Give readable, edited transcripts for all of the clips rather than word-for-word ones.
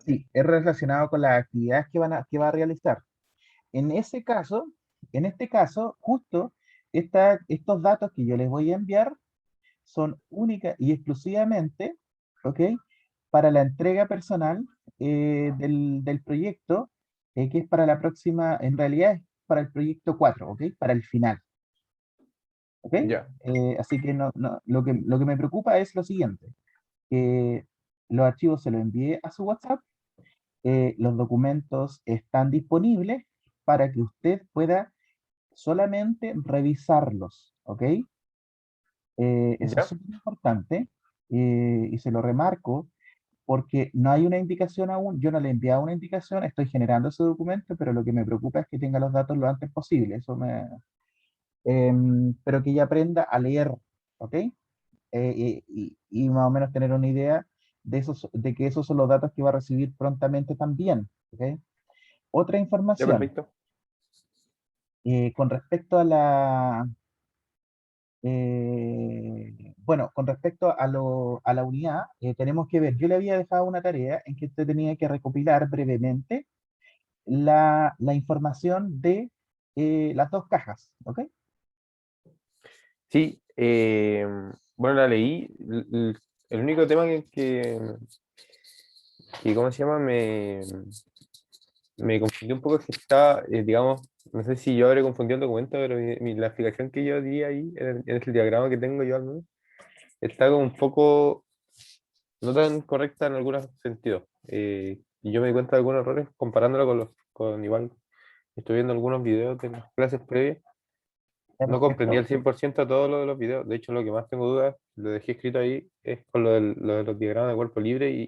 Sí, es relacionado con las actividades que va a realizar. En ese caso, en este caso, justo estos datos que yo les voy a enviar son únicas y exclusivamente, ¿ok? Para la entrega personal del proyecto, que es para la próxima, en realidad es para el proyecto 4, ¿ok? Para el final, ¿ok? Ya. Así que, lo que me preocupa es lo siguiente, que los archivos se los envíe a su WhatsApp, los documentos están disponibles para que usted pueda solamente revisarlos, ¿ok? Eso es ¿Ya? súper importante y se lo remarco porque no hay una indicación aún, yo no le he enviado una indicación, estoy generando ese documento, pero lo que me preocupa es que tenga los datos lo antes posible, pero que ya aprenda a leer, ¿ok? Y más o menos tener una idea de que esos son los datos que va a recibir prontamente también, ¿ok? Otra Ya, información, perfecto. con respecto a bueno, con respecto a la unidad, tenemos que ver, yo le había dejado una tarea en que usted tenía que recopilar brevemente la información de las dos cajas, ¿ok? Sí, bueno, la leí. El único tema que, ¿cómo se llama? Me confundí un poco es que está, digamos, no sé si yo habré confundido el documento, pero la explicación que yo di ahí, en el diagrama que tengo yo al menos, está como un poco no tan correcta en algunos sentidos. Y yo me di cuenta de algunos errores comparándolo con igual, estoy viendo algunos videos de las clases previas. ¿Ya No comprendí perfecto? al 100% todo lo de los videos. De hecho, lo que más tengo dudas, lo dejé escrito ahí, es con lo de los diagramas de cuerpo libre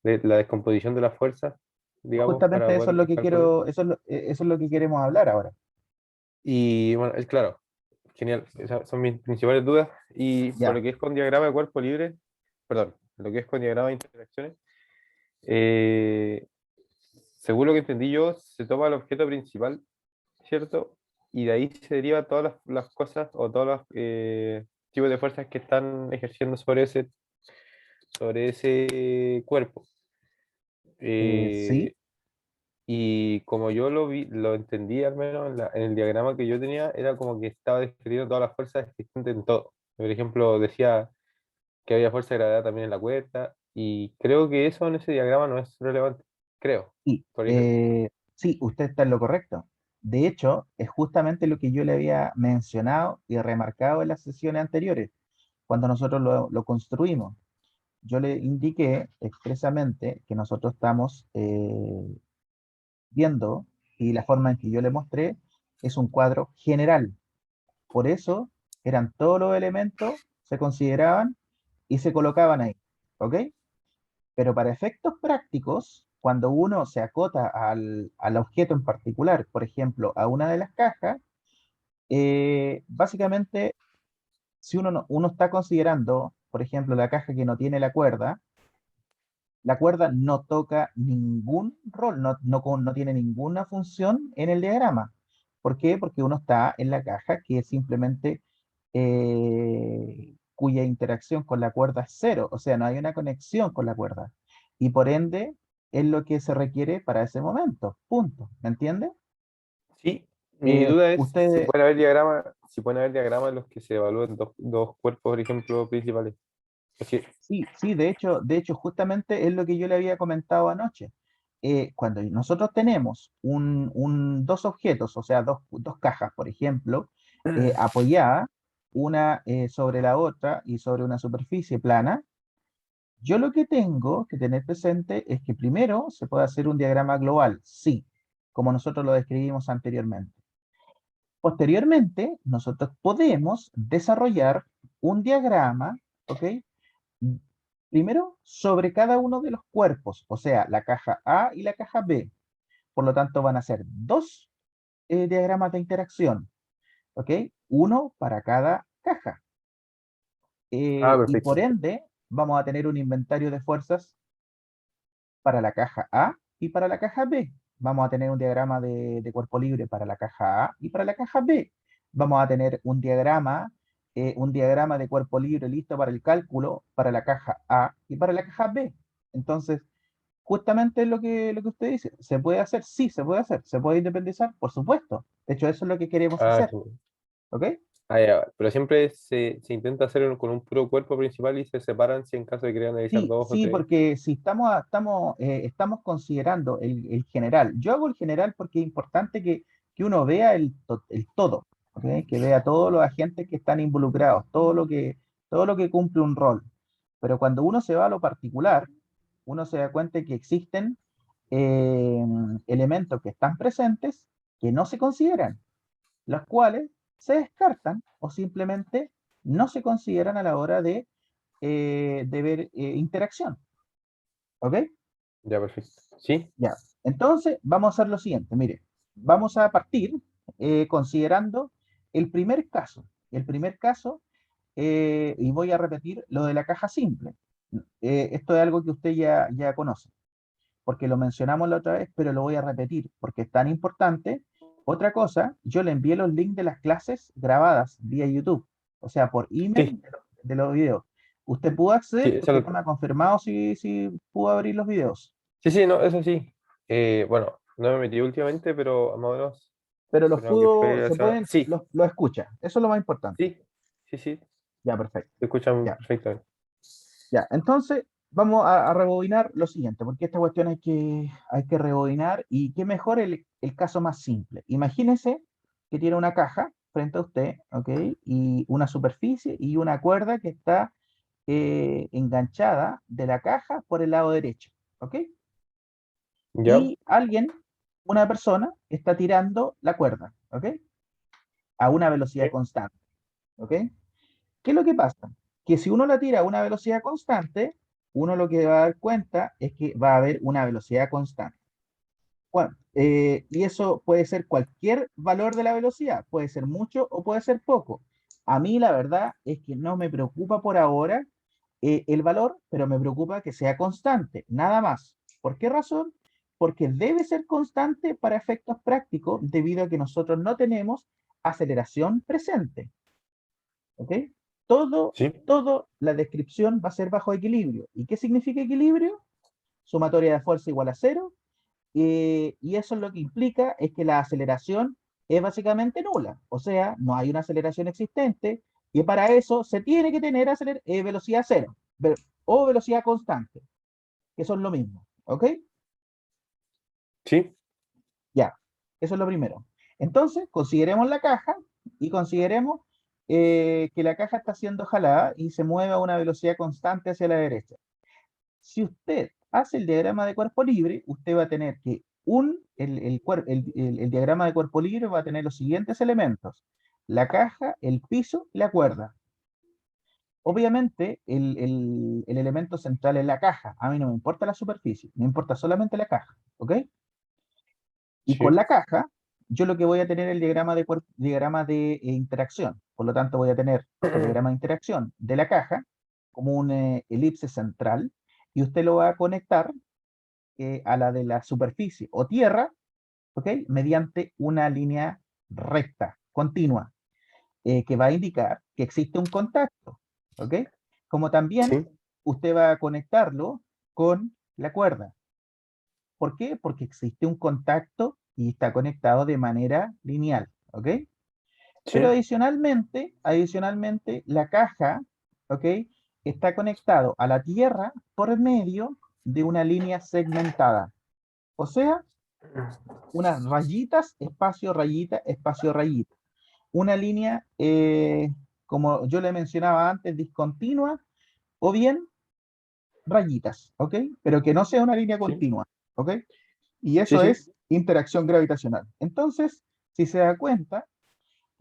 de la descomposición de las fuerzas, digamos, para Justamente eso poder es lo que calcular. quiero, eso es lo que queremos hablar ahora. Y bueno, es claro, genial. Esas son mis principales dudas. Y por Ya, lo que es con diagrama de cuerpo libre, perdón, lo que es con diagrama de interacciones, eh, según lo que entendí yo, se toma el objeto principal, ¿cierto? Y de ahí se deriva todas las cosas o todos los tipos de fuerzas que están ejerciendo sobre ese cuerpo. sí, Eh, y como yo lo vi, lo entendí al menos en el diagrama que yo tenía, era como que estaba describiendo todas las fuerzas existentes en todo. Por ejemplo, decía que había fuerza de gravedad también en la cuerda, y creo que eso en ese diagrama no es relevante. Creo. sí, Corrígeme. sí, usted está en lo correcto. De hecho, es justamente lo que yo le había mencionado y remarcado en las sesiones anteriores, cuando nosotros lo construimos. Yo le indiqué expresamente que nosotros estamos viendo y la forma en que yo le mostré es un cuadro general. Por eso eran todos los elementos, se consideraban y se colocaban ahí. ¿Ok? Pero para efectos prácticos, cuando uno se acota al objeto en particular, por ejemplo, a una de las cajas, básicamente, si uno, uno está considerando, por ejemplo, la caja que no tiene la cuerda no toca ningún rol, no tiene ninguna función en el diagrama. ¿Por qué? Porque uno está en la caja que es simplemente cuya interacción con la cuerda es cero, o sea, no hay una conexión con la cuerda. Y por ende, es lo que se requiere para ese momento. Punto. ¿Me entiende? Sí, mi duda es si Usted, pueden haber diagramas, si pueden haber diagramas en los que se evalúen dos cuerpos, por ejemplo, principales. Es que, sí, sí, de hecho, justamente es lo que yo le había comentado anoche. Cuando nosotros tenemos dos objetos, o sea, dos cajas, por ejemplo, apoyadas una sobre la otra y sobre una superficie plana, yo lo que tengo que tener presente es que primero se puede hacer un diagrama global, sí, como nosotros lo describimos anteriormente. Posteriormente, nosotros podemos desarrollar un diagrama, ¿ok? Primero, sobre cada uno de los cuerpos, o sea, la caja A y la caja B. Por lo tanto, van a ser dos diagramas de interacción, ¿ok? Uno para cada caja. Y por perfecto. ende, vamos a tener un inventario de fuerzas para la caja A y para la caja B. Vamos a tener un diagrama de cuerpo libre para la caja A y para la caja B. Vamos a tener un diagrama de cuerpo libre listo para el cálculo para la caja A y para la caja B. Entonces, justamente lo que usted dice. ¿Se puede hacer? Sí, se puede hacer. ¿Se puede independizar? Por supuesto. De hecho, eso es lo que queremos Ah, hacer. sí. ¿Ok? Ya. Pero siempre se intenta hacer con un puro cuerpo principal y se separan si en caso de querer analizar Sí, dos o sí, tres. porque si estamos considerando el general, yo hago el general porque es importante que uno vea el todo, ¿ok? Que vea todos los agentes que están involucrados, todo lo que cumple un rol. Pero cuando uno se va a lo particular, uno se da cuenta que existen eh, elementos que están presentes que no se consideran, los cuales se descartan o simplemente no se consideran a la hora de ver interacción. ¿Ok? Ya, perfecto. ¿Sí? Ya. Entonces, vamos a hacer lo siguiente. Mire, vamos a partir considerando el primer caso. El primer caso, y voy a repetir lo de la caja simple. Esto es algo que usted ya conoce, porque lo mencionamos la otra vez, pero lo voy a repetir porque es tan importante. Otra cosa, yo le envié los links de las clases grabadas vía YouTube, o sea, por email Sí, de los videos. ¿Usted pudo sí, acceder? Porque no me ha confirmado si pudo abrir los videos. sí, sí, no, eso sí. Bueno, no me metí últimamente, pero más o menos Pero los creo que pudo, fue la se semana. pueden, Sí, los escucha. Eso es lo más importante. sí, sí, sí, Ya, perfecto. te escuchan Ya, perfectamente. ya. Entonces, vamos a rebobinar lo siguiente, porque esta cuestión hay que rebobinar y qué mejor el caso más simple. Imagínese que tiene una caja frente a usted, ¿ok? Y una superficie y una cuerda que está enganchada de la caja por el lado derecho, ¿ok? ¿Ya? Y alguien, una persona, está tirando la cuerda, ¿ok? A una velocidad Sí, constante, ¿ok? ¿Qué es lo que pasa? Que si uno la tira a una velocidad constante, uno lo que va a dar cuenta es que va a haber una velocidad constante. Bueno, y eso puede ser cualquier valor de la velocidad, puede ser mucho o puede ser poco. A mí la verdad es que no me preocupa por ahora el valor, pero me preocupa que sea constante, nada más. ¿Por qué razón? Porque debe ser constante para efectos prácticos debido a que nosotros no tenemos aceleración presente. ¿Ok? sí, Todo la descripción va a ser bajo equilibrio. ¿Y qué significa equilibrio? Sumatoria de fuerza igual a cero. Y eso es lo que implica es que la aceleración es básicamente nula. O sea, no hay una aceleración existente. Y para eso se tiene que tener velocidad cero o velocidad constante, que son lo mismo. ¿Ok? sí, Ya, eso es lo primero. Entonces, consideremos la caja y consideremos que la caja está siendo jalada y se mueve a una velocidad constante hacia la derecha. Si usted hace el diagrama de cuerpo libre, usted va a tener que el diagrama de cuerpo libre va a tener los siguientes elementos: la caja, el piso y la cuerda. Obviamente, el elemento central es la caja. A mí no me importa la superficie, me importa solamente la caja. ¿Ok? Y con sí, la caja, yo lo que voy a tener es el diagrama de interacción. Por lo tanto, voy a tener el diagrama de interacción de la caja como un elipse central y usted lo va a conectar a la de la superficie o tierra, ¿ok? Mediante una línea recta, continua, que va a indicar que existe un contacto, ¿ok? Como también sí, usted va a conectarlo con la cuerda. ¿Por qué? Porque existe un contacto y está conectado de manera lineal, ¿ok? Pero sí, adicionalmente, la caja, ¿ok? Está conectado a la Tierra por medio de una línea segmentada. O sea, unas rayitas, espacio, rayita, espacio, rayita. Una línea, como yo le mencionaba antes, discontinua o bien rayitas, ¿ok? Pero que no sea una línea sí, continua, ¿ok? Y sí, eso sí, es interacción gravitacional. Entonces, si se da cuenta,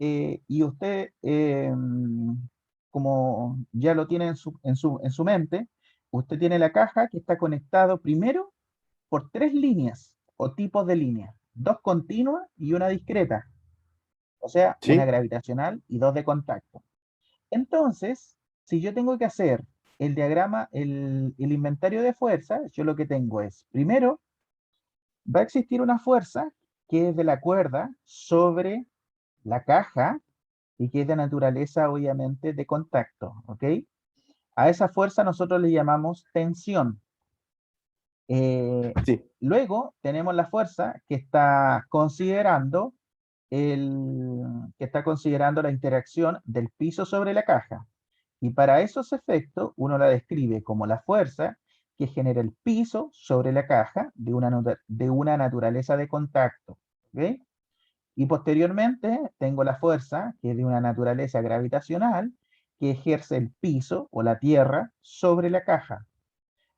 y usted, como ya lo tiene en su mente, usted tiene la caja que está conectado primero por tres líneas o tipos de líneas, dos continuas y una discreta, o sea, una sí, gravitacional y dos de contacto. Entonces, si yo tengo que hacer el diagrama, el inventario de fuerzas, yo lo que tengo es, primero, va a existir una fuerza que es de la cuerda sobre la caja y que es de naturaleza, obviamente, de contacto, ¿ok? A esa fuerza nosotros le llamamos tensión. Sí. Luego tenemos la fuerza que está considerando la interacción del piso sobre la caja. Y para esos efectos, uno la describe como la fuerza que genera el piso sobre la caja de una naturaleza de contacto. ¿Ok? Y posteriormente tengo la fuerza que es de una naturaleza gravitacional que ejerce el piso o la tierra sobre la caja.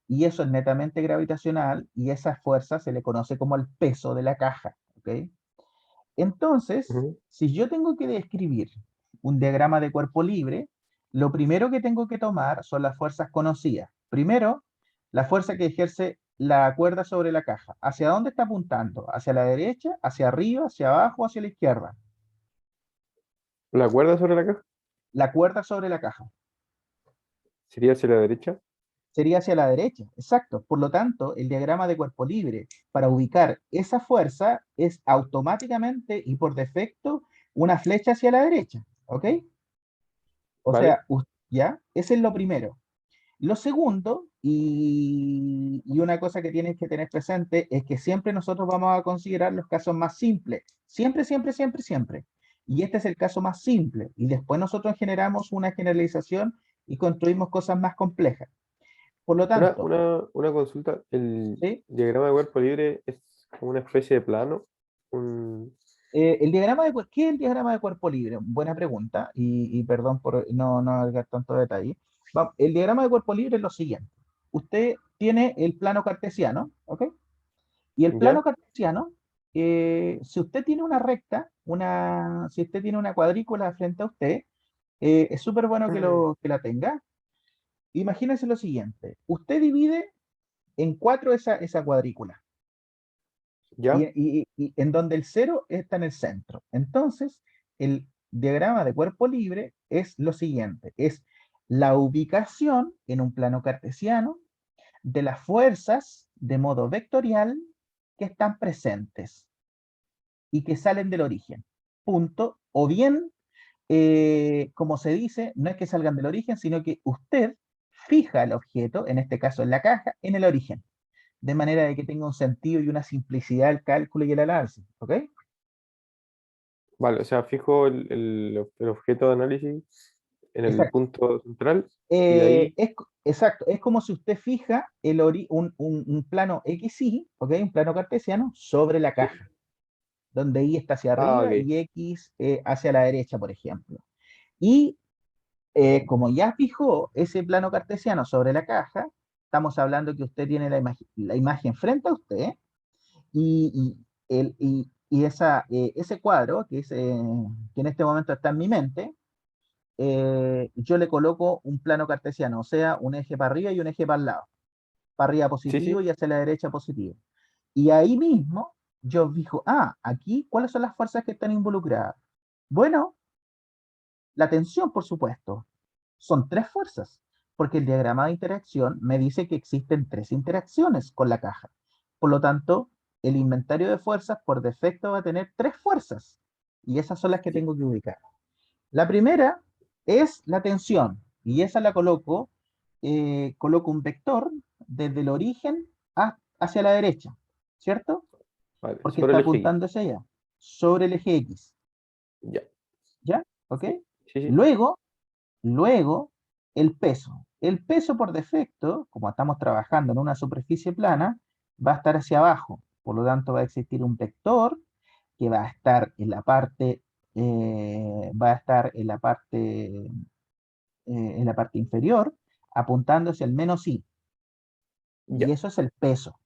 Y eso es netamente gravitacional y esa fuerza se le conoce como el peso de la caja. ¿Ok? Entonces, Ujú. si yo tengo que describir un diagrama de cuerpo libre, lo primero que tengo que tomar son las fuerzas conocidas. Primero, la fuerza que ejerce la cuerda sobre la caja. ¿Hacia dónde está apuntando? ¿Hacia la derecha, hacia arriba, hacia abajo, hacia la izquierda? La cuerda sobre la caja La cuerda sobre la caja. sería hacia la derecha. Sería hacia la derecha, exacto. Por lo tanto, el diagrama de cuerpo libre para ubicar esa fuerza es automáticamente y por defecto una flecha hacia la derecha. ¿Ok? O ¿Vale? sea, ya, ese es lo primero. Lo segundo, y una cosa que tienes que tener presente es que siempre nosotros vamos a considerar los casos más simples. Siempre, siempre, siempre, siempre. Y este es el caso más simple. Y después nosotros generamos una generalización y construimos cosas más complejas. Por lo Una, tanto, una consulta. ¿El ¿sí? diagrama de cuerpo libre es como una especie de plano? Un... El ¿qué es el diagrama de cuerpo libre? Buena pregunta y perdón por no dar tanto detalle. El diagrama de cuerpo libre es lo siguiente. Usted tiene el plano cartesiano, ¿ok? Y el plano ¿Ya? cartesiano, si usted tiene una recta, si usted tiene una cuadrícula frente a usted, es súper bueno que la tenga. Imagínese lo siguiente. Usted divide en cuatro esa cuadrícula ¿Ya? y en donde el cero está en el centro. Entonces, el diagrama de cuerpo libre es lo siguiente, es la ubicación en un plano cartesiano de las fuerzas de modo vectorial que están presentes y que salen del origen. Punto. O bien, como se dice, no es que salgan del origen, sino que usted fija el objeto, en este caso en la caja, en el origen de manera de que tenga un sentido y una simplicidad el cálculo y el análisis, ¿ok? Vale, o sea, fijo el objeto de análisis en el Exacto. punto central y de ahí... Exacto, es como si usted fija un plano XY, ¿ok? Un plano cartesiano sobre la Sí. caja, donde Y está hacia Ah, arriba ok. y X hacia la derecha, por ejemplo. Y como ya fijó ese plano cartesiano sobre la caja, estamos hablando que usted tiene la imagen frente a usted y ese cuadro, que en este momento está en mi mente, yo le coloco un plano cartesiano, o sea, un eje para arriba y un eje para el lado. Para arriba Sí, positivo sí. y hacia la derecha positivo. Y ahí mismo yo digo, aquí, ¿cuáles son las fuerzas que están involucradas? Bueno, la tensión, por supuesto. Son tres fuerzas, porque el diagrama de interacción me dice que existen tres interacciones con la caja. Por lo tanto, el inventario de fuerzas por defecto va a tener tres fuerzas, y esas son las que Sí. tengo que ubicar. La primera es la tensión, y esa la coloco un vector desde el origen hacia la derecha, ¿cierto? Vale, Porque sobre está el eje X. apuntando hacia allá, sobre el eje X, Ya. ¿ya? ¿Ok? Sí, sí, sí. Luego, Luego, el peso. El peso por defecto, como estamos trabajando en una superficie plana, va a estar hacia abajo. Por lo tanto, va a existir un vector que va a estar en la parte, va a estar en la parte inferior, apuntando hacia el menos I. Y Ya. eso es el peso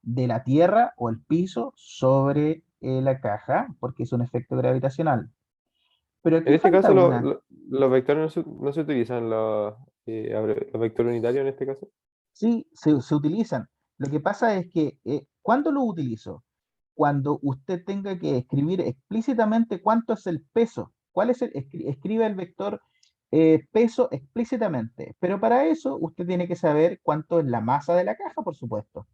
de la tierra o el piso sobre la caja, porque es un efecto gravitacional. Pero En aquí este falta caso, una. los vectores no se utilizan los vectores unitarios en este caso. Sí, se utilizan. Lo que pasa es que, ¿cuándo lo utilizo? Cuando usted tenga que escribir explícitamente cuánto es el peso. ¿Cuál es escribe el vector peso explícitamente. Pero para eso usted tiene que saber cuánto es la masa de la caja, por supuesto.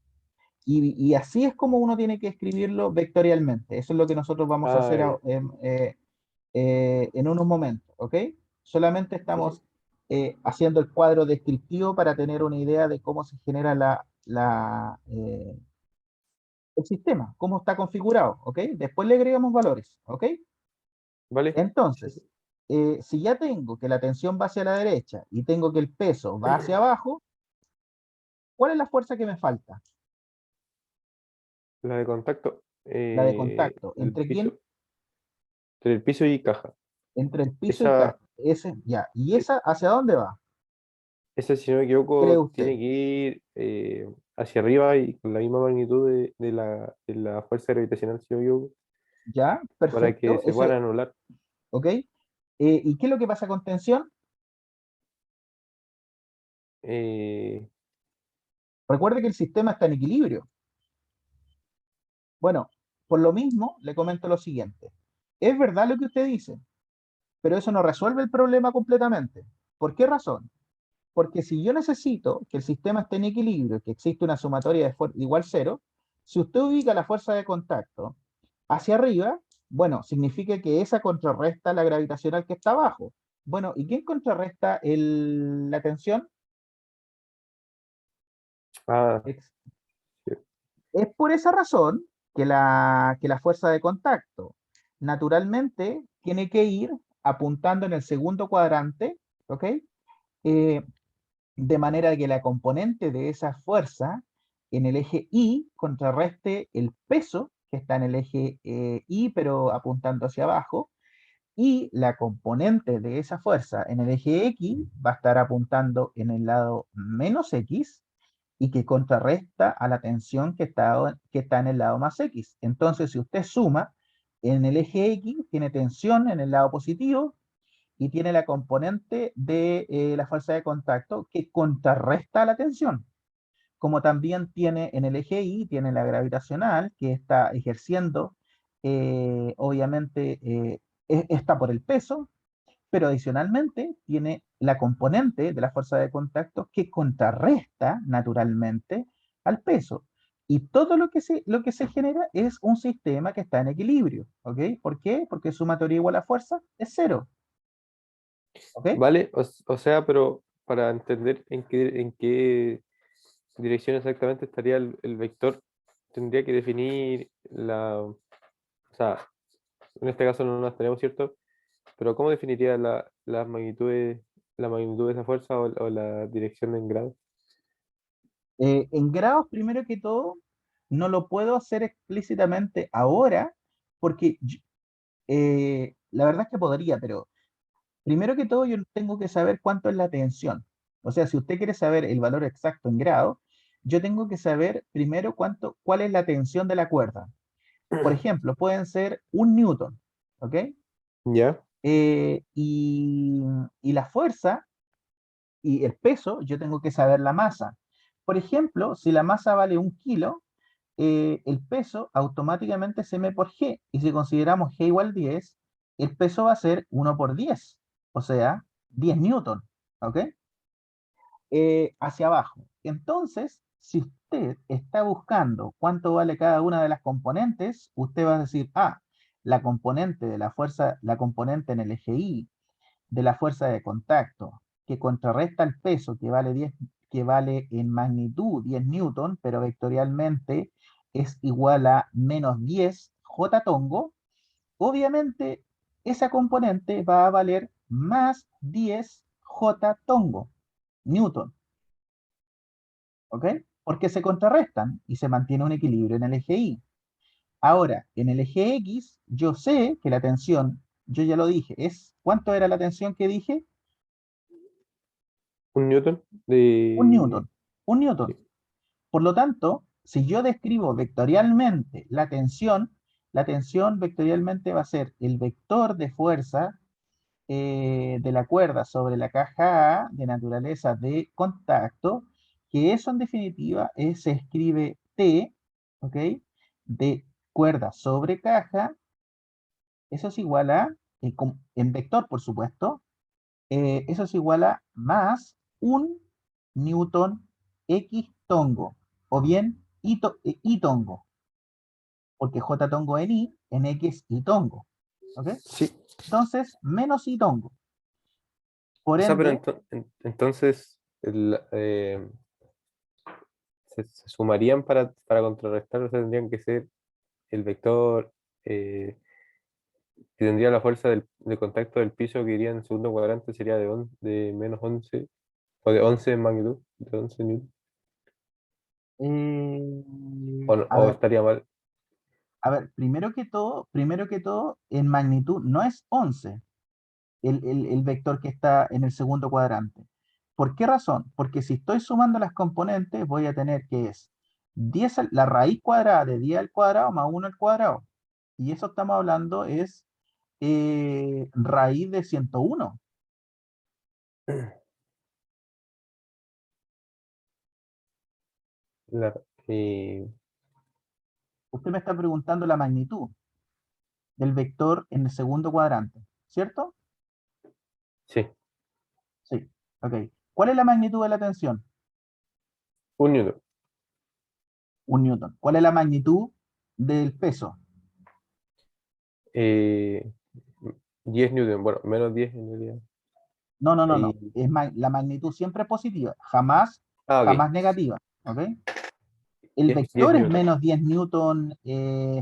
Y así es como uno tiene que escribirlo vectorialmente. Eso es lo que nosotros vamos a Ah, hacer ya. en unos momentos, ¿ok? Solamente Sí, sí. estamos haciendo el cuadro descriptivo para tener una idea de cómo se genera el sistema, cómo está configurado, ¿ok? Después le agregamos valores, ¿ok? ¿Vale? Sí. Entonces, si ya tengo que la tensión va hacia la derecha y tengo que el peso va hacia abajo, ¿cuál es la fuerza que me falta? La de contacto, La de contacto. el ¿Entre quién? piso, entre el piso y caja. Entre el piso y Esa, caja. Ese, ya. ¿Y eh, esa hacia dónde va? esa, si no me ¿Cree equivoco, usted? tiene que ir hacia arriba y con la misma magnitud de la fuerza gravitacional, si no me equivoco, Ya, para que perfecto. se puedan Ese, anular. ¿ok? ¿Y qué es lo que pasa con tensión? Eh, Recuerde que el sistema está en equilibrio. Bueno, por lo mismo, le comento lo siguiente. Es verdad lo que usted dice, pero eso no resuelve el problema completamente. ¿Por qué razón? Porque si yo necesito que el sistema esté en equilibrio, que existe una sumatoria de igual cero, si usted ubica la fuerza de contacto hacia arriba, bueno, significa que esa contrarresta la gravitacional que está abajo. Bueno, ¿y quién contrarresta la tensión? ah, Ex- sí. Es por esa razón que la fuerza de contacto naturalmente tiene que ir apuntando en el segundo cuadrante, ¿ok? Eh, de manera que la componente de esa fuerza en el eje Y contrarreste el peso que está en el eje Y, pero apuntando hacia abajo, y la componente de esa fuerza en el eje X va a estar apuntando en el lado menos X y que contrarresta a la tensión que está en el lado más X. Entonces, si usted suma, en el eje X tiene tensión en el lado positivo y tiene la componente de la fuerza de contacto que contrarresta la tensión, como también tiene en el eje Y, tiene la gravitacional que está ejerciendo, obviamente, está por el peso, pero adicionalmente tiene la componente de la fuerza de contacto que contrarresta naturalmente al peso. Y todo lo que se genera es un sistema que está en equilibrio, ¿ok? ¿Por qué? Porque sumatoria igual a fuerza es cero, ¿ok? ¿Vale? O sea, pero para entender en qué dirección exactamente estaría el vector, tendría que definir o sea, en este caso no las tenemos, ¿cierto? Pero ¿cómo definiría la magnitud de esa fuerza o la dirección en grado? En grados, primero que todo, no lo puedo hacer explícitamente ahora, porque la verdad es que podría, pero primero que todo yo tengo que saber cuánto es la tensión. O sea, si usted quiere saber el valor exacto en grado, yo tengo que saber primero cuál es la tensión de la cuerda. Por ejemplo, pueden ser 1 newton, ¿ok? ¿Ya? Y la fuerza y el peso, yo tengo que saber la masa. Por ejemplo, si la masa vale 1 kilo, el peso automáticamente se me por G. Y si consideramos G igual 10, el peso va a ser 1 por 10, o sea, 10 newton, ¿ok? Hacia abajo. Entonces, si usted está buscando cuánto vale cada una de las componentes, usted va a decir, la componente de la fuerza, la componente en el eje Y de la fuerza de contacto, que contrarresta el peso que vale en magnitud 10 newton, pero vectorialmente es igual a menos 10 J tongo, obviamente esa componente va a valer más 10 J tongo, newton, ¿ok? Porque se contrarrestan y se mantiene un equilibrio en el eje Y. Ahora, en el eje X, yo sé que la tensión, yo ya lo dije, ¿cuánto era la tensión que dije? ¿Un newton? Un newton. Un Sí. newton. Por lo tanto, si yo describo vectorialmente la tensión vectorialmente va a ser el vector de fuerza de la cuerda sobre la caja A de naturaleza de contacto, que eso en definitiva se escribe T, ¿ok? De cuerda sobre caja, eso es igual a, en vector por supuesto, eso es igual a más un newton X tongo, o bien I tongo, porque J tongo en X y tongo. ¿Ok? Sí. Entonces, menos I tongo. Por O sea, pero ende, entonces se sumarían para contrarrestar, o sea, tendrían que ser el vector que tendría la fuerza de contacto del piso que iría en el segundo cuadrante sería de menos 11 o de 11 en magnitud, de 11 newton, A o ver, estaría mal. primero que todo, en magnitud no es 11 el vector que está en el segundo cuadrante. ¿Por qué razón? Porque si estoy sumando las componentes, voy a tener que es la raíz cuadrada de 10 al cuadrado más 1 al cuadrado. Y eso estamos hablando es raíz de 101. La- eh, Usted me está preguntando la magnitud del vector en el segundo cuadrante, ¿cierto? sí, Sí. Ok. ¿Cuál es la magnitud de la tensión? un newton. 1 newton. ¿Cuál es la magnitud del peso? Eh, 10 newton, bueno, menos 10 en realidad. No, no, no, no. Ahí, La magnitud siempre es positiva, jamás, ok, jamás negativa. ¿Ok? El 10 vector es newton. menos 10 newton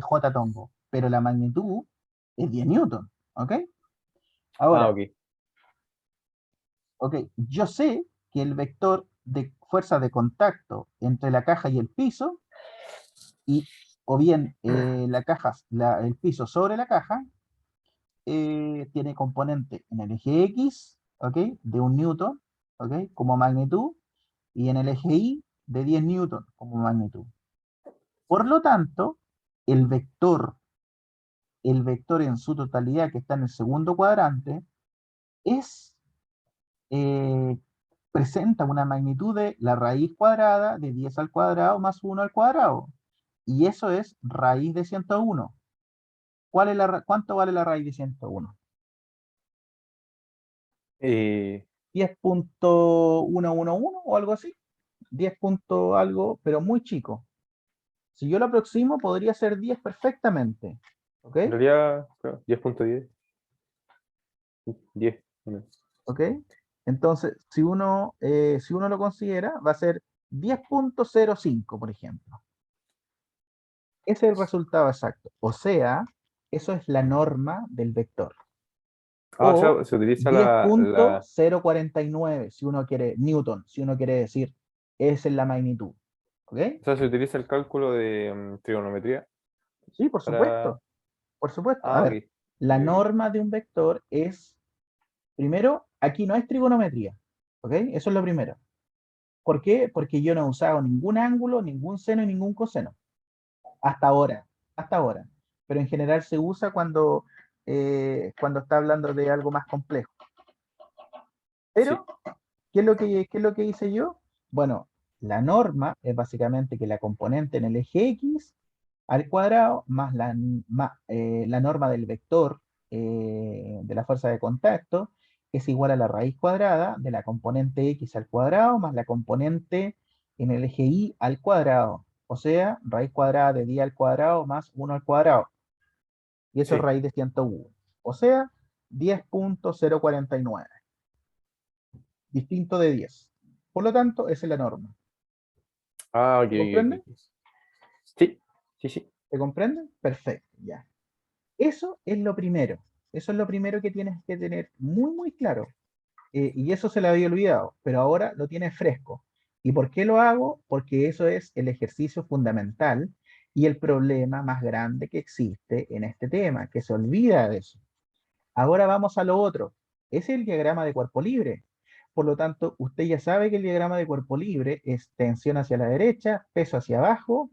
J tongo, pero la magnitud es 10 newton. ¿Ok? Ah, Ahora, ok, ok, yo sé que el vector de fuerza de contacto entre la caja y el piso, y, o bien el piso sobre la caja, tiene componente en el eje X, ¿ok? De 1 newton, ¿ok? Como magnitud, y en el eje Y de 10 newton como magnitud. Por lo tanto, el vector, el vector en su totalidad que está en el segundo cuadrante es, eh, presenta una magnitud de la raíz cuadrada de 10 al cuadrado más 1 al cuadrado. Y eso es raíz de 101. ¿Cuánto vale la raíz de 101? eh, 10.111 o algo así. 10 punto algo, pero muy chico. Si yo lo aproximo, podría ser 10 perfectamente. ¿Ok? en realidad, claro, 10.10, 10. Bueno, ¿Ok? Entonces, si uno lo considera, va a ser 10.05, por ejemplo. Ese es el resultado exacto. O sea, eso es la norma del vector. o O sea, se utiliza diez punto cero cuarenta y nueve si uno quiere, Newton, si uno quiere decir, esa es la magnitud. ¿Ok? o sea, se utiliza el cálculo de trigonometría Sí, por para... supuesto. Por supuesto. A Ah, ok, ver, la ok, ok. norma de un vector es, primero, aquí no es trigonometría. ¿Ok? Eso es lo primero. ¿Por qué? Porque yo no he usado ningún ángulo, ningún seno y ningún coseno. Hasta ahora. Hasta ahora. Pero en general se usa cuando está hablando de algo más complejo. Sí, Pero, ¿qué es lo que hice yo? Bueno, la norma es básicamente que la componente en el eje X al cuadrado más la norma del vector de la fuerza de contacto es igual a la raíz cuadrada de la componente X al cuadrado más la componente en el eje Y al cuadrado. O sea, raíz cuadrada de 10 al cuadrado más 1 al cuadrado. Y eso es sí. raíz de 101. O sea, 10.049 distinto de 10. Por lo tanto, esa es la norma. Ah, ok, ¿Se ok, comprende? ok. Sí, sí, sí. ¿Se comprende? Perfecto, ya. Eso es lo primero. Eso es lo primero que tienes que tener muy, muy claro. Y eso se lo había olvidado, pero ahora lo tienes fresco. ¿Y por qué lo hago? Porque eso es el ejercicio fundamental y el problema más grande que existe en este tema, que se olvida de eso. Ahora vamos a lo otro. Es el diagrama de cuerpo libre. Por lo tanto, usted ya sabe que el diagrama de cuerpo libre es tensión hacia la derecha, peso hacia abajo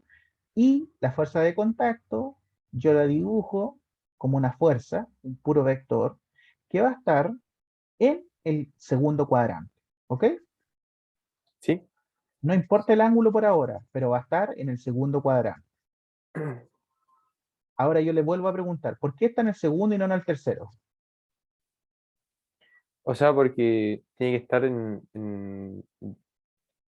y la fuerza de contacto, yo la dibujo como una fuerza, un puro vector, que va a estar en el segundo cuadrante. ¿Ok? Sí. No importa el ángulo por ahora, pero va a estar en el segundo cuadrante. Ahora yo le vuelvo a preguntar, ¿por qué está en el segundo y no en el tercero? O sea, porque tiene que estar en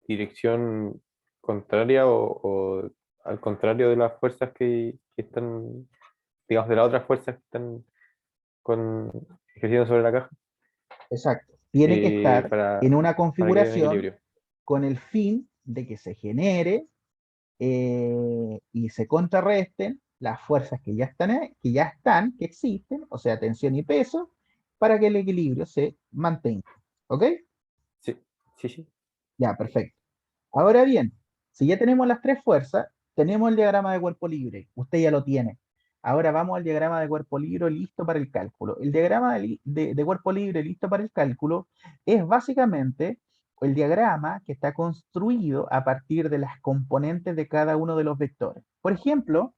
dirección contraria o al contrario de las fuerzas que están, digamos, de las otras fuerzas que están con, ejerciendo sobre la caja, Exacto. Tiene que estar para, en una para que haya un configuración equilibrio. con el fin de que se genere y se contrarresten las fuerzas que ya están, que existen, o sea, tensión y peso, para que el equilibrio se mantenga. ¿Ok? Sí, sí, sí. Ya, perfecto. Ahora bien, si ya tenemos las tres fuerzas, tenemos el diagrama de cuerpo libre. Usted ya lo tiene. Ahora vamos al diagrama de cuerpo libre listo para el cálculo. El diagrama de cuerpo libre listo para el cálculo es básicamente el diagrama que está construido a partir de las componentes de cada uno de los vectores. Por ejemplo,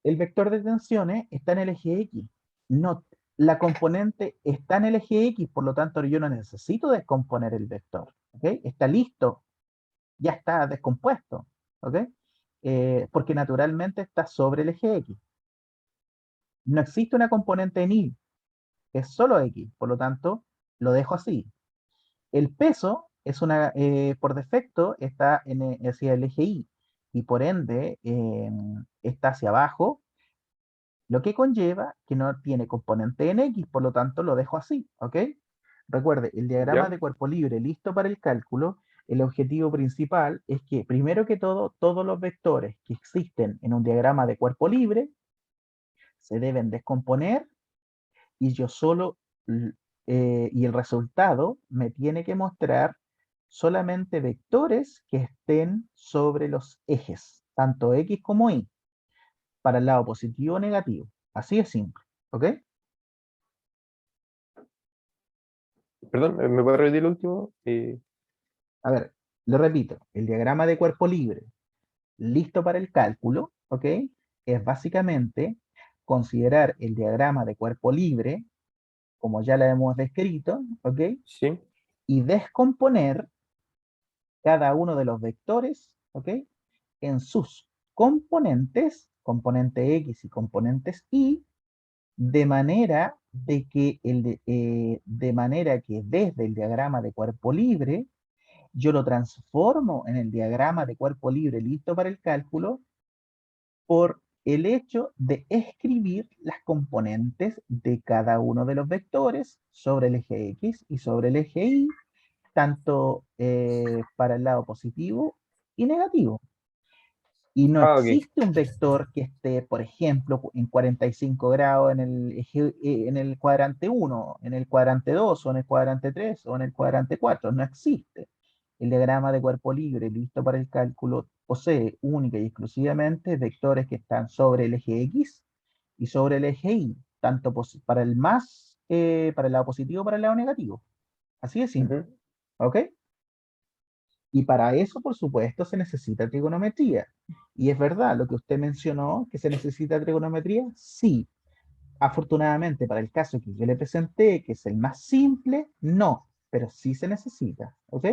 el vector de tensiones está en el eje X. No, la componente está en el eje X, por lo tanto yo no necesito descomponer el vector. ¿Ok? Está listo, ya está descompuesto, ¿ok? Porque naturalmente está sobre el eje X. No existe una componente en Y, es solo X, por lo tanto, lo dejo así. El peso es por defecto está hacia el eje Y y por ende está hacia abajo, lo que conlleva que no tiene componente en X, por lo tanto lo dejo así, ¿ok? Recuerde, el diagrama ¿Ya? de cuerpo libre listo para el cálculo, el objetivo principal es que, primero que todo, todos los vectores que existen en un diagrama de cuerpo libre se deben descomponer y yo solo, y el resultado me tiene que mostrar solamente vectores que estén sobre los ejes, tanto X como Y, para el lado positivo o negativo. Así es simple, ¿ok? Perdón, ¿me puede repetir el último? A ver, lo repito, el diagrama de cuerpo libre listo para el cálculo, ¿ok? Es básicamente considerar el diagrama de cuerpo libre, como ya lo hemos descrito, ¿ok? Sí. Y descomponer cada uno de los vectores, ¿ok? En sus componentes, componente X y componentes Y, de manera que desde el diagrama de cuerpo libre yo lo transformo en el diagrama de cuerpo libre listo para el cálculo por el hecho de escribir las componentes de cada uno de los vectores sobre el eje X y sobre el eje Y, tanto para el lado positivo y negativo. Y no Ah, ok. existe un vector que esté, por ejemplo, en 45 grados en el cuadrante 1, en el cuadrante 2, o en el cuadrante 3, o en el cuadrante 4. No existe. El diagrama de cuerpo libre listo para el cálculo posee única y exclusivamente vectores que están sobre el eje X y sobre el eje Y, tanto para el lado positivo, para el lado negativo. Así de simple. Ujú. ¿Ok? Y para eso, por supuesto, se necesita trigonometría. Y es verdad lo que usted mencionó, que se necesita trigonometría. Sí, afortunadamente para el caso que yo le presenté, que es el más simple, no, pero sí se necesita. ¿Ok?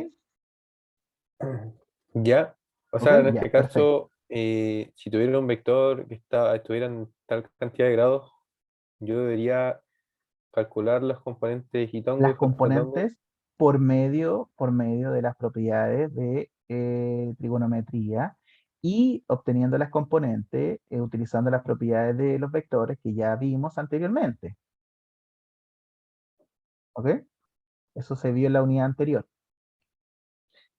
Ya. O ¿Ok? sea, en Ya, este perfecto. caso, si tuviera un vector que estuviera en tal cantidad de grados, yo debería calcular los componentes y tongo Las y jotatongo. componentes por medio de las propiedades de trigonometría y obteniendo las componentes utilizando las propiedades de los vectores que ya vimos anteriormente. ¿Ok? Eso se vio en la unidad anterior.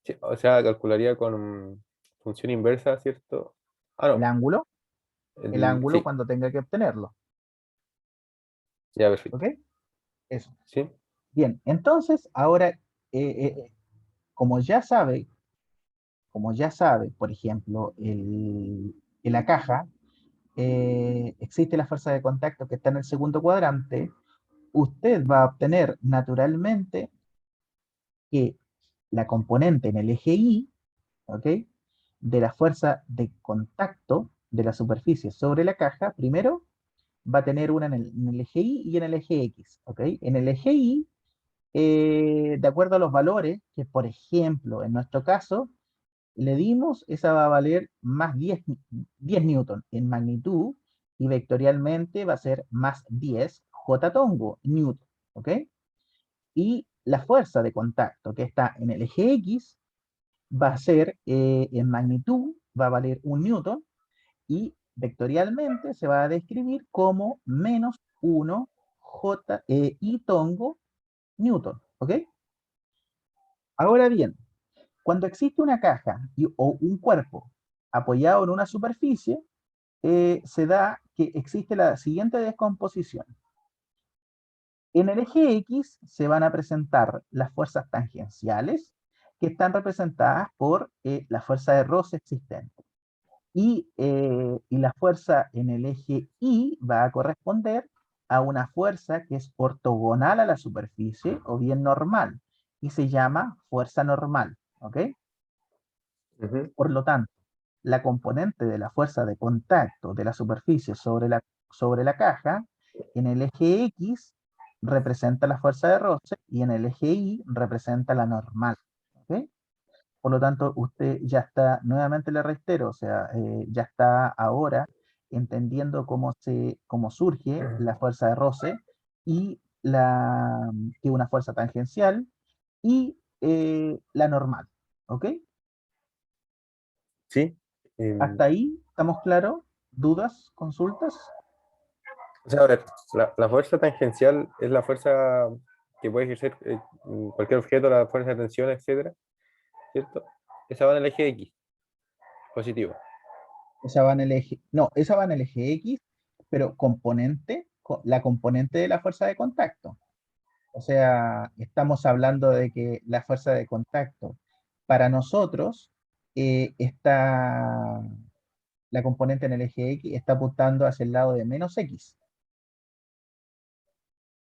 Sí, o sea, calcularía con función inversa, ¿cierto? Ah, El no. ángulo, el ángulo Sí, cuando tenga que obtenerlo. ya, ¿Ok? perfecto. Eso. Sí. Bien, entonces ahora, como ya sabe, por ejemplo, en la caja existe la fuerza de contacto que está en el segundo cuadrante, usted va a obtener naturalmente que la componente en el eje Y, ¿ok? De la fuerza de contacto de la superficie sobre la caja, primero va a tener una en el eje Y y en el eje X, ¿ok? En el eje Y, de acuerdo a los valores, que por ejemplo, en nuestro caso, le dimos, esa va a valer más 10 newton en magnitud y vectorialmente va a ser más 10 J tongo, newton, ¿ok? Y la fuerza de contacto que está en el eje X va a ser, en magnitud, va a valer un newton y vectorialmente se va a describir como menos 1 I tongo newton, ¿ok? Ahora bien, cuando existe una caja o un cuerpo apoyado en una superficie, se da que existe la siguiente descomposición. En el eje X se van a presentar las fuerzas tangenciales, que están representadas por la fuerza de roce existente. Y la fuerza en el eje Y va a corresponder a una fuerza que es ortogonal a la superficie o bien normal, y se llama fuerza normal, ¿ok? Ujú. Por lo tanto, la componente de la fuerza de contacto de la superficie sobre la caja, en el eje X representa la fuerza de roce y en el eje Y representa la normal, ¿ok? Por lo tanto, usted ya está, nuevamente le reitero, o sea, ya está ahora entendiendo cómo surge la fuerza de roce y que es una fuerza tangencial y la normal. ¿Ok? Sí. Hasta ahí, ¿estamos claros? ¿Dudas? ¿Consultas? O sea, a ver, la fuerza tangencial es la fuerza que puede ejercer cualquier objeto, la fuerza de tensión, etcétera, ¿cierto? Esa va en el eje X, positivo. Esa va en el eje, no, esa va en el eje X, pero la componente de la fuerza de contacto. O sea, estamos hablando de que la fuerza de contacto para nosotros la componente en el eje X está apuntando hacia el lado de menos X,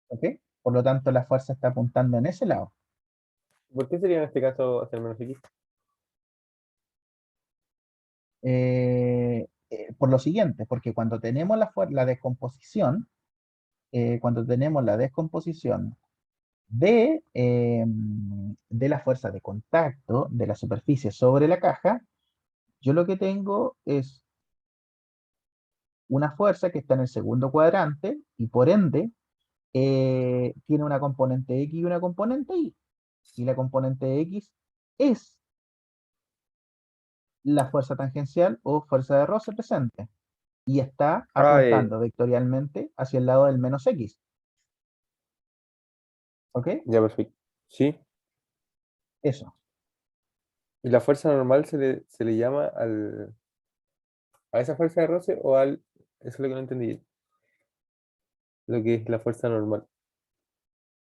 ¿ok? Por lo tanto, la fuerza está apuntando en ese lado. ¿Por qué sería en este caso hacia el menos X? Por lo siguiente, porque cuando tenemos la descomposición de la fuerza de contacto de la superficie sobre la caja, yo lo que tengo es una fuerza que está en el segundo cuadrante y por ende tiene una componente X y una componente Y. Y la componente X es la fuerza tangencial o fuerza de roce presente y está Ah, apuntando vectorialmente hacia el lado del menos X. ¿Ok? ya, perfecto. Sí. Eso. ¿Y la fuerza normal se le llama a esa fuerza de roce o al... Eso es lo que no entendí. Lo que es la fuerza normal.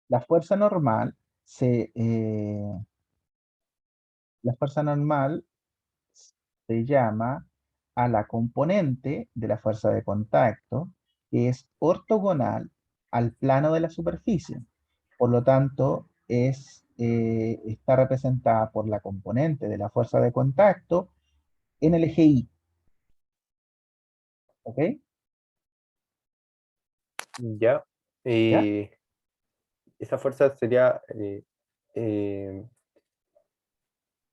La fuerza normal se, eh, la fuerza normal se llama a la componente de la fuerza de contacto que es ortogonal al plano de la superficie. Por lo tanto, está representada por la componente de la fuerza de contacto en el eje Y. ¿Ok? Ya. ¿Ya? Esa fuerza sería eh,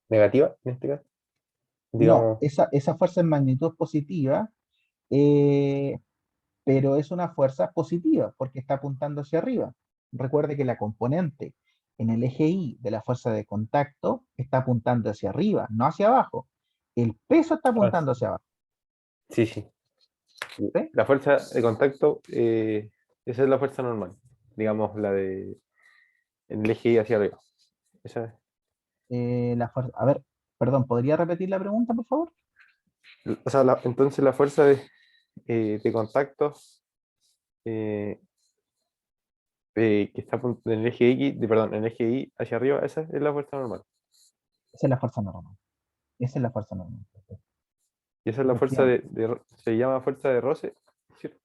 negativa en este caso. No, Digamos, esa fuerza en magnitud positiva, eh, pero es una fuerza positiva porque está apuntando hacia arriba. Recuerde que la componente en el eje Y de la fuerza de contacto está apuntando hacia arriba, no hacia abajo. El peso está ah, apuntando hacia abajo. sí, sí. ¿Sí? La fuerza de contacto, esa es la fuerza normal. Digamos, la de en el eje Y hacia arriba. Esa es. A ver, perdón, ¿podría repetir la pregunta, por favor? O sea, entonces la fuerza de contacto eh, que está en el eje X, perdón, en el eje Y hacia arriba, esa es la fuerza normal. Esa es la fuerza normal. Esa es la fuerza normal. Y esa es la fuerza Efectivamente. se llama fuerza de roce, ¿cierto?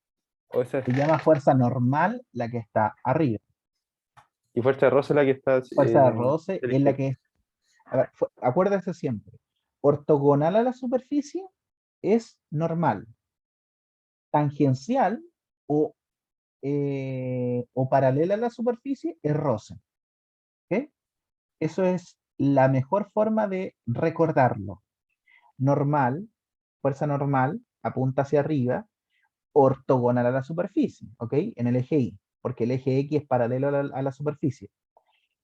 O esa es, Se llama fuerza normal la que está arriba. y fuerza de roce la que está Fuerza de en roce el es eje la Y. que es, a ver, acuérdese siempre, ortogonal a la superficie es normal, tangencial o, o paralela a la superficie es roce. ¿Ok? Eso es la mejor forma de recordarlo. Normal, fuerza normal, apunta hacia arriba, ortogonal a la superficie, ¿ok? En el eje Y, porque el eje X es paralelo a la superficie.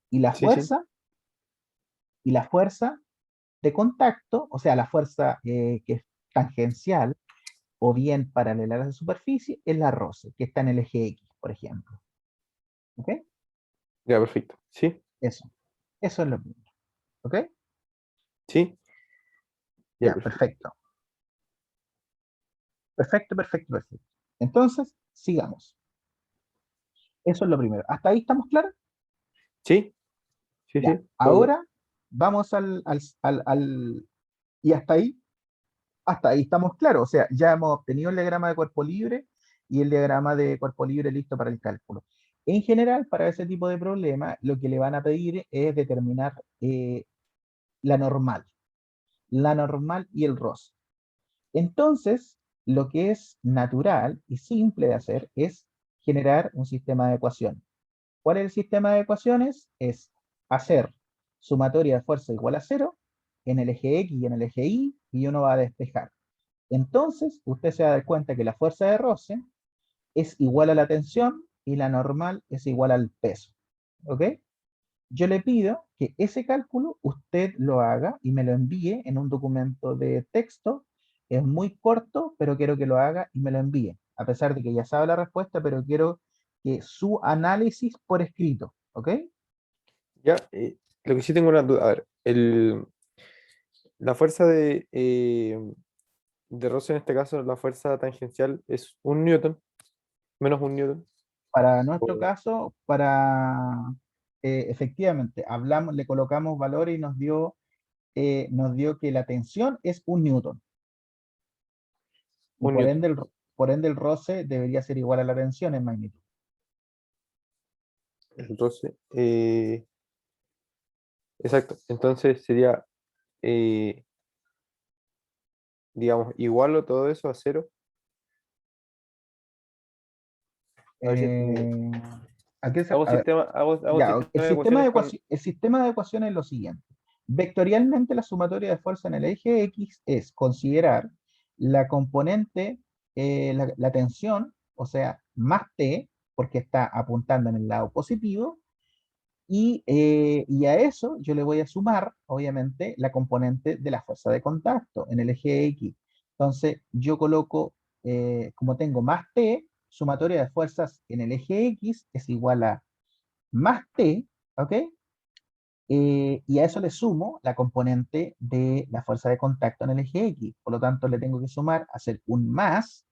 Y la Sí, sí. fuerza, y la fuerza de contacto, o sea, la fuerza que es tangencial o bien paralela a la superficie, es la roce, que está en el eje X, por ejemplo. ¿Ok? Ya, perfecto. Sí, Eso. Eso es lo mismo. ¿Ok? sí, ya, Ya, perfecto. perfecto. Perfecto, perfecto, perfecto. Entonces, sigamos. Eso es lo primero. ¿Hasta ahí estamos claros? Sí, sí, Ya. sí, todo claro. Ahora vamos y hasta ahí estamos claros. O sea, ya hemos obtenido el diagrama de cuerpo libre y el diagrama de cuerpo libre listo para el cálculo. En general, para ese tipo de problema, lo que le van a pedir es determinar la normal, la normal y el ROS. Entonces, lo que es natural y simple de hacer es generar un sistema de ecuaciones. ¿Cuál es el sistema de ecuaciones? Es hacer sumatoria de fuerza igual a cero en el eje X y en el eje Y uno va a despejar. Entonces, usted se da cuenta que la fuerza de roce es igual a la tensión y la normal es igual al peso. ¿Ok? Yo le pido que ese cálculo usted lo haga y me lo envíe en un documento de texto. Es muy corto, pero quiero que lo haga y me lo envíe. A pesar de que ya sabe la respuesta, pero quiero que su análisis por escrito. ¿Ok? Ya, lo que sí tengo una duda, a ver, la fuerza de roce en este caso, la fuerza tangencial es 1 newton, menos 1 newton. Para nuestro O caso, efectivamente, hablamos, le colocamos valor y nos dio que la tensión es 1 newton. Y 1 newton. por ende el roce debería ser igual a la tensión en magnitud. El roce, exacto. Entonces sería, eh, digamos, igualo todo eso a cero. A ver si entendí. Eh, Hago un a ver, sistema, hago un ya, sistema de ecuaciones con. el sistema de ecuaciones es lo siguiente. Vectorialmente, la sumatoria de fuerza en el eje X es considerar la componente, la tensión, o sea, más T, porque está apuntando en el lado positivo, y a eso yo le voy a sumar, obviamente, la componente de la fuerza de contacto en el eje X. Entonces, yo coloco, como tengo más T, sumatoria de fuerzas en el eje X es igual a más T, ¿ok? Y a eso le sumo la componente de la fuerza de contacto en el eje X. Por lo tanto, le tengo que sumar, hacer un más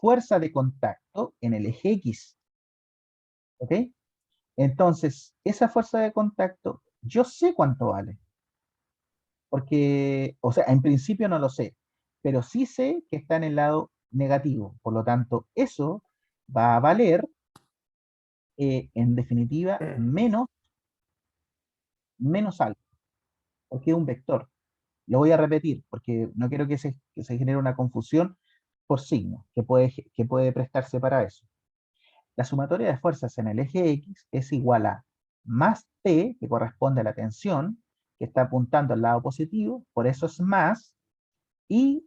fuerza de contacto en el eje X, ¿ok? Entonces, esa fuerza de contacto, yo sé cuánto vale, porque, o sea, en principio no lo sé, pero sí sé que está en el lado negativo. Por lo tanto, eso va a valer, en definitiva, menos algo, porque es un vector. Lo voy a repetir, porque no quiero que se genere una confusión por signo, que puede prestarse para eso. La sumatoria de fuerzas en el eje X es igual a más T, que corresponde a la tensión, que está apuntando al lado positivo, por eso es más, y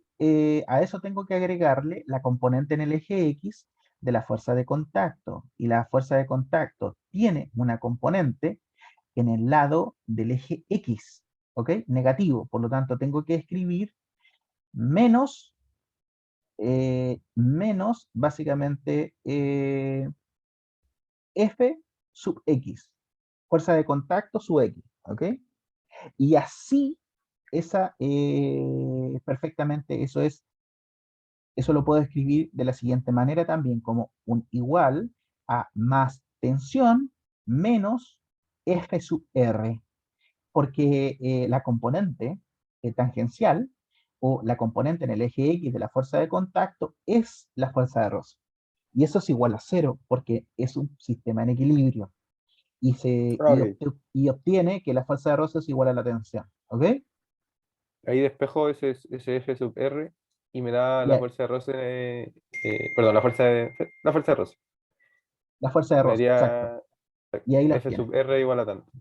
a eso tengo que agregarle la componente en el eje X de la fuerza de contacto. Y la fuerza de contacto tiene una componente en el lado del eje X, ¿ok? Negativo, por lo tanto tengo que escribir menos, menos básicamente F sub X, fuerza de contacto sub X, ¿ok? Y así, perfectamente, eso lo puedo escribir de la siguiente manera también, como un igual a más tensión menos F sub R, porque la componente tangencial o la componente en el eje X de la fuerza de contacto es la fuerza de roce. Y eso es igual a cero porque es un sistema en equilibrio Ah, ok. y obtiene que la fuerza de roce es igual a la tensión. ¿Ok? Ahí despejo ese F sub R y me da Y la fuerza de roce, perdón, la fuerza de roce. la fuerza de Me roce, exacto. daría Y ahí la F obtiene. sub R igual a tanto.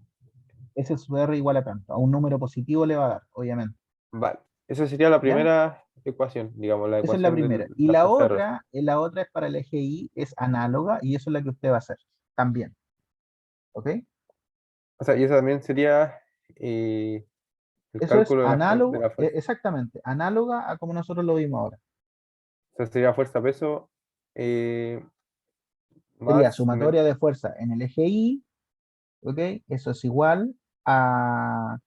Ese sub R igual a tanto. A un número positivo le va a dar, obviamente. Vale. Esa sería la ¿Ya? primera ecuación, digamos, la Esa es la ecuación de primera. Y la fuerza de roce. la otra es para el eje Y, es análoga y eso es la que usted va a hacer también. ¿Ok? O sea, y esa también sería eh, el Eso es cálculo de análogo, la fuerza. exactamente, análoga a como nosotros lo vimos ahora. O sea, sería fuerza-peso eh, Sería más sumatoria de fuerza en el eje Y, ¿ok? Eso es igual a,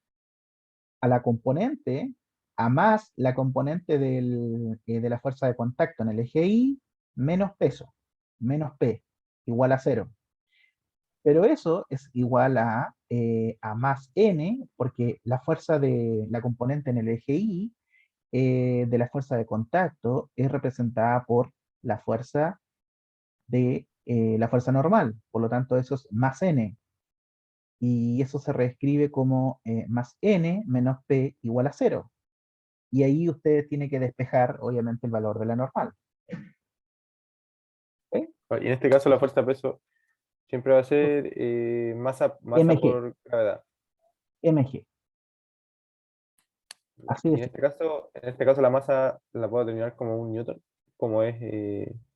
a la componente, a más la componente de la fuerza de contacto en el eje Y, menos peso, menos P, igual a cero. Pero eso es igual a más N, porque la fuerza de la componente en el eje Y de la fuerza de contacto es representada por la fuerza normal. Por lo tanto, eso es más N. Y eso se reescribe como más N menos P igual a cero. Y ahí usted tiene que despejar, obviamente, el valor de la normal. ¿Ok? Y en este caso la fuerza peso siempre va a ser masa mg, por gravedad. mg. Así Y es. en este caso la masa la puedo determinar como un newton, como es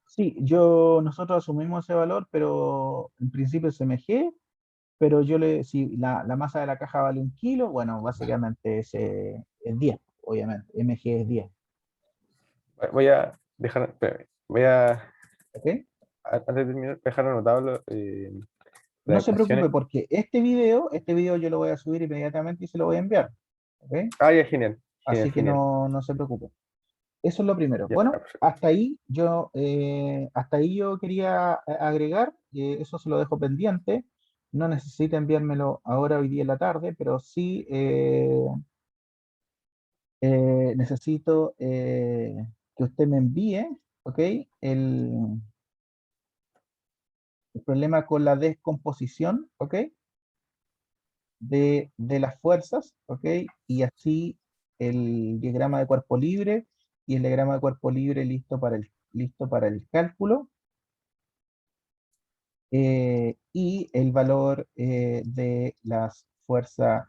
Sí, nosotros asumimos ese valor, pero en principio es mg, pero si la masa de la caja vale 1 kilo, bueno, básicamente es 10, obviamente. Mg es 10. voy a dejar, espérame, voy a, ¿Ok? antes de terminar, dejar anotado No las se ecuaciones. preocupe porque este video yo lo voy a subir inmediatamente y se lo voy a enviar. ¿Ok? Ah, ya, genial, genial, Así que genial. no se preocupe. Eso es lo primero. Ya, Bueno, perfecto. hasta ahí yo quería agregar, eso se lo dejo pendiente. No necesita enviármelo ahora, hoy día en la tarde, pero sí necesito que usted me envíe, ¿ok? El, el problema con la descomposición, ¿ok? De las fuerzas, ¿ok? Y así el diagrama de cuerpo libre y el diagrama de cuerpo libre listo para el cálculo y el valor de las fuerzas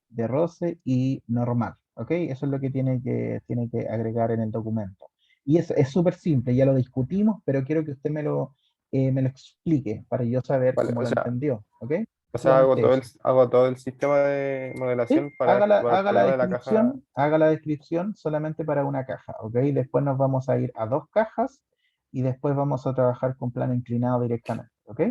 de roce y normal, ¿ok? Eso es lo que tiene que agregar en el documento. Y es súper simple, ya lo discutimos, pero quiero que usted me lo explique para yo saber Vale, cómo lo entendió, ¿ok? o sea, Solamente eso. hago todo el sistema de Sí, modelación para el problema de la caja. haga la descripción solamente para una caja, ¿ok? Después nos vamos a ir a 2 cajas y después vamos a trabajar con plano inclinado directamente, ¿ok?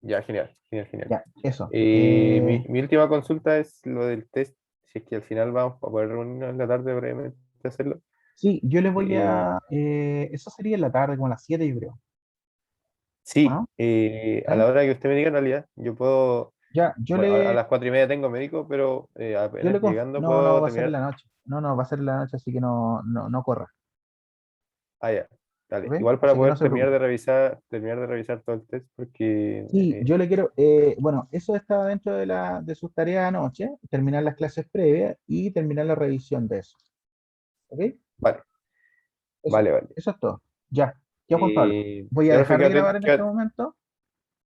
Ya, genial, genial, genial. Ya, eso. Mi última consulta es lo del test, si es que al final vamos a poder reunirnos en la tarde brevemente a hacerlo. Sí, yo le voy Eh, eso sería en la tarde, como a las 7 yo creo, ¿o sí, no? a ¿Eh? la hora que usted me diga en realidad, yo puedo, Ya, bueno, a las 4:30 tengo médico, pero apenas llegando no, no, puedo va a ser en terminar. la noche. No, no, va a ser en la noche, así que no corra, Ah, ya, dale. ¿ok? Igual para Así que no poder se preocupe. terminar de revisar todo el test, porque Sí, yo le quiero, bueno, eso estaba dentro de sus tareas anoche, terminar las clases previas y terminar la revisión de eso, ¿ok? vale, Eso, vale, vale. eso es todo. Ya, ya Juan Pablo. Voy a Ya, profe, dejar de grabar en este momento.